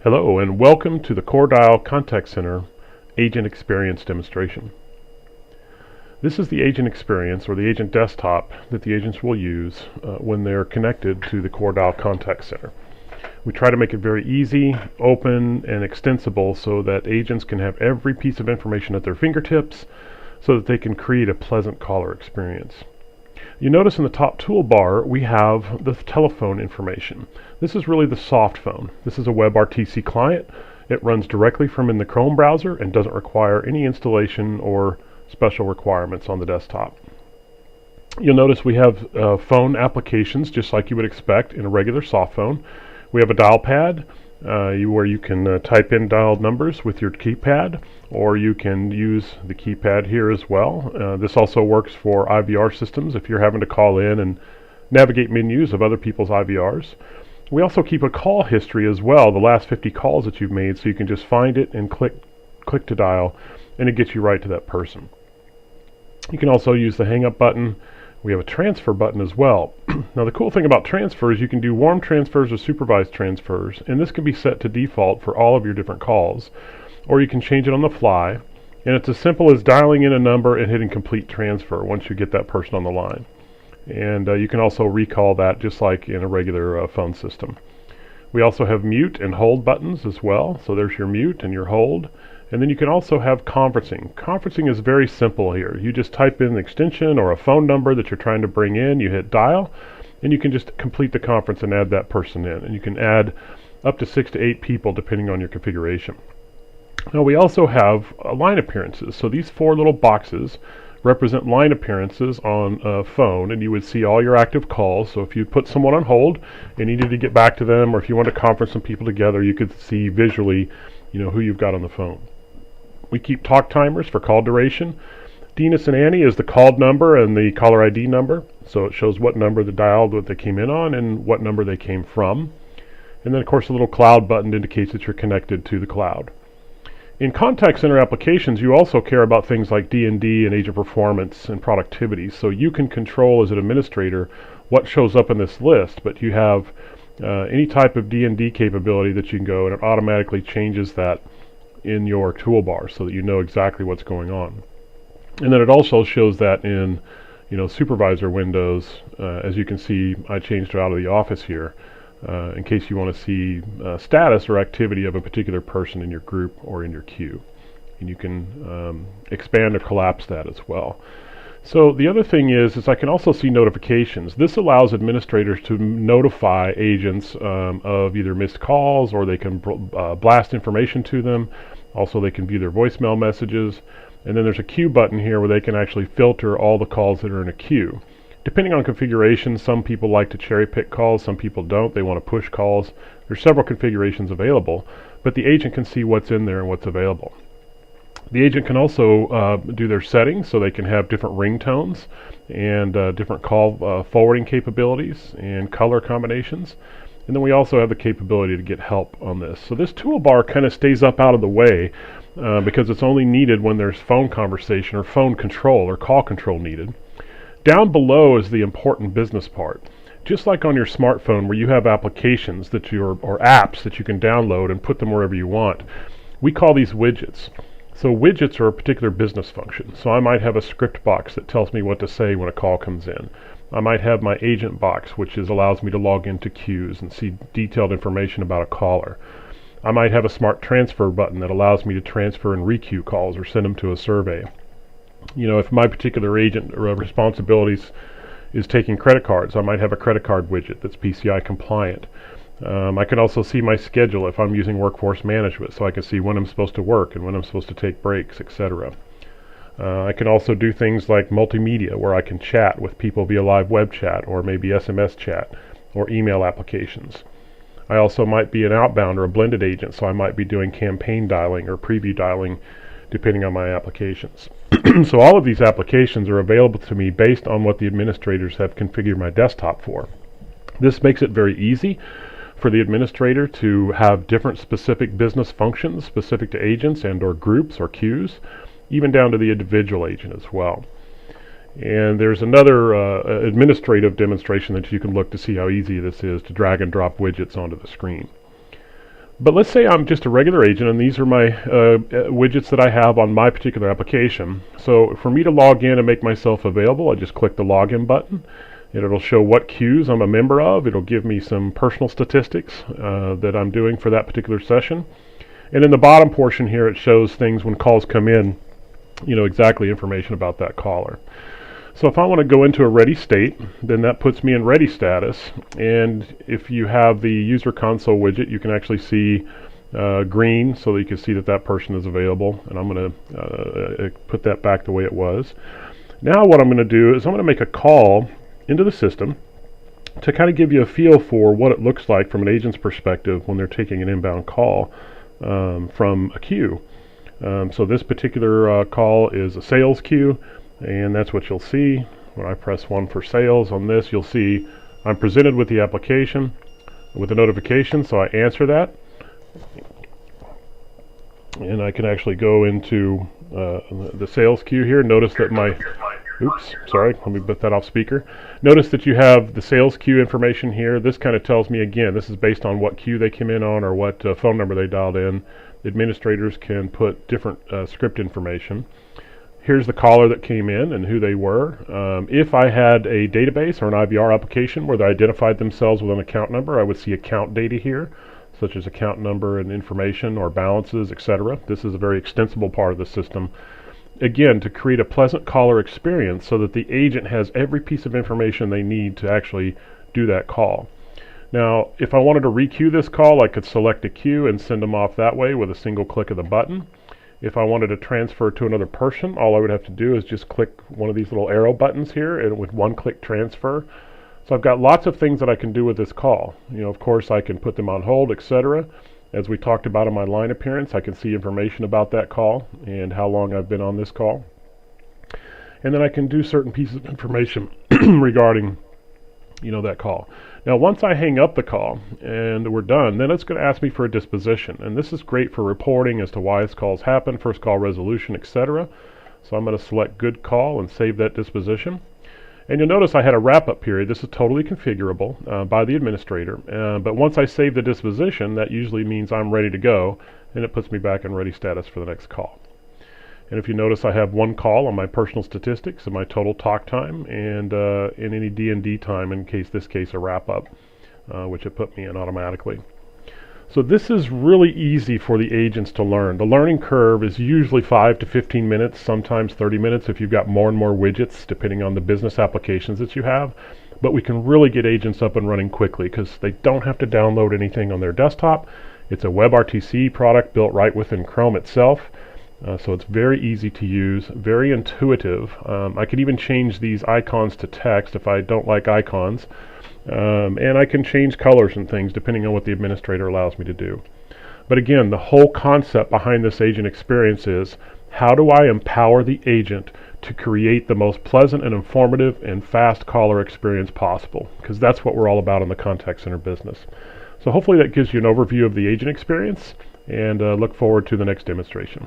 Hello and welcome to the CoreDial Contact Center Agent Experience demonstration. This is the agent experience or the agent desktop that the agents will use when they're connected to the CoreDial Contact Center. We try to make it very easy, open, and extensible so that agents can have every piece of information at their fingertips so that they can create a pleasant caller experience. You notice in the top toolbar we have the telephone information. This is really the soft phone. This is a WebRTC client. It runs directly from in the Chrome browser and doesn't require any installation or special requirements on the desktop. You'll notice we have phone applications just like you would expect in a regular soft phone. We have a dial pad where you can type in dialed numbers with your keypad, or you can use the keypad here as well. This also works for IVR systems if you're having to call in and navigate menus of other people's IVRs. We also keep a call history as well, the last 50 calls that you've made, so you can just find it and click to dial, and it gets you right to that person. You can also use the hang up button. We have a transfer button as well. Now the cool thing about transfers, you can do warm transfers or supervised transfers, and this can be set to default for all of your different calls, or you can change it on the fly, and it's as simple as dialing in a number and hitting complete transfer once you get that person on the line. And you can also recall that just like in a regular phone system. We also have mute and hold buttons as well, so there's your mute and your hold. And then you can also have conferencing. Conferencing is very simple here. You just type in an extension or a phone number that you're trying to bring in, you hit dial, and you can just complete the conference and add that person in. And you can add up to 6 to 8 people depending on your configuration. Now we also have line appearances. So these 4 little boxes represent line appearances on a phone, and you would see all your active calls. So if you put someone on hold and needed to get back to them, or if you want to conference some people together, you could see visually, who you've got on the phone. We keep talk timers for call duration. Dinas and Annie is the called number and the caller ID number. So it shows what number they dialed, what they came in on, and what number they came from. And then, of course, a little cloud button indicates that you're connected to the cloud. In contact center applications, you also care about things like D&D and agent performance and productivity. So you can control as an administrator what shows up in this list, but you have any type of D&D capability that you can go, and it automatically changes that in your toolbar so that you know exactly what's going on. And then it also shows that in supervisor windows. As you can see, I changed it out of the office here in case you want to see status or activity of a particular person in your group or in your queue. And you can expand or collapse that as well. So the other thing is I can also see notifications. This allows administrators to notify agents of either missed calls, or they can blast information to them. Also, they can view their voicemail messages. And then there's a queue button here where they can actually filter all the calls that are in a queue. Depending on configuration, some people like to cherry pick calls, some people don't. They want to push calls. There's several configurations available, but the agent can see what's in there and what's available. The agent can also do their settings, so they can have different ringtones and different call forwarding capabilities and color combinations. And then we also have the capability to get help on this. So this toolbar kind of stays up out of the way because it's only needed when there's phone conversation or phone control or call control needed. Down below is the important business part. Just like on your smartphone where you have applications or apps that you can download and put them wherever you want, we call these widgets. So widgets are a particular business function. So I might have a script box that tells me what to say when a call comes in. I might have my agent box, which allows me to log into queues and see detailed information about a caller. I might have a smart transfer button that allows me to transfer and requeue calls or send them to a survey. If my particular agent responsibilities is taking credit cards, I might have a credit card widget that's PCI compliant. I can also see my schedule if I'm using workforce management, so I can see when I'm supposed to work and when I'm supposed to take breaks, etc. I can also do things like multimedia, where I can chat with people via live web chat or maybe SMS chat or email applications. I also might be an outbound or a blended agent, so I might be doing campaign dialing or preview dialing depending on my applications. So all of these applications are available to me based on what the administrators have configured my desktop for. This makes it very easy for the administrator to have different specific business functions specific to agents and or groups or queues, even down to the individual agent as well. And there's another administrative demonstration that you can look to see how easy this is to drag and drop widgets onto the screen. But let's say I'm just a regular agent and these are my widgets that I have on my particular application. So for me to log in and make myself available, I just click the login button. And it'll show what queues I'm a member of. It'll give me some personal statistics that I'm doing for that particular session. And in the bottom portion here, it shows things when calls come in, exactly information about that caller. So if I want to go into a ready state, then that puts me in ready status. And if you have the user console widget, you can actually see green so that you can see that that person is available. And I'm going to put that back the way it was. Now what I'm going to do is I'm going to make a call into the system to kind of give you a feel for what it looks like from an agent's perspective when they're taking an inbound call from a queue. So this particular call is a sales queue, and that's what you'll see. When I press 1 for sales on this, you'll see I'm presented with the application with a notification, so I answer that. And I can actually go into the sales queue here. Notice that let me put that off speaker. Notice that you have the sales queue information here. This kind of tells me, again, this is based on what queue they came in on or what phone number they dialed in. The administrators can put different script information. Here's the caller that came in and who they were. If I had a database or an IVR application where they identified themselves with an account number, I would see account data here, such as account number and information or balances, etc. This is a very extensible part of the system. Again, to create a pleasant caller experience so that the agent has every piece of information they need to actually do that call. Now, if I wanted to requeue this call, I could select a queue and send them off that way with a single click of the button. If I wanted to transfer to another person, all I would have to do is just click one of these little arrow buttons here, and with one click transfer. So I've got lots of things that I can do with this call. Of course, I can put them on hold, etc. As we talked about in my line appearance, I can see information about that call and how long I've been on this call. And then I can do certain pieces of information regarding, that call. Now, once I hang up the call and we're done, then it's going to ask me for a disposition. And this is great for reporting as to why this call's happened, first call resolution, etc. So I'm going to select good call and save that disposition. And you'll notice I had a wrap-up period. This is totally configurable by the administrator. But once I save the disposition, that usually means I'm ready to go, and it puts me back in ready status for the next call. And if you notice, I have one call on my personal statistics and my total talk time, and in any D&D time in this case a wrap-up, which it put me in automatically. So this is really easy for the agents to learn. The learning curve is usually 5 to 15 minutes, sometimes 30 minutes if you've got more and more widgets, depending on the business applications that you have. But we can really get agents up and running quickly because they don't have to download anything on their desktop. It's a WebRTC product built right within Chrome itself. So it's very easy to use, very intuitive. I could even change these icons to text if I don't like icons. And I can change colors and things depending on what the administrator allows me to do. But again, the whole concept behind this agent experience is, how do I empower the agent to create the most pleasant and informative and fast caller experience possible? Because that's what we're all about in the contact center business. So hopefully that gives you an overview of the agent experience, and look forward to the next demonstration.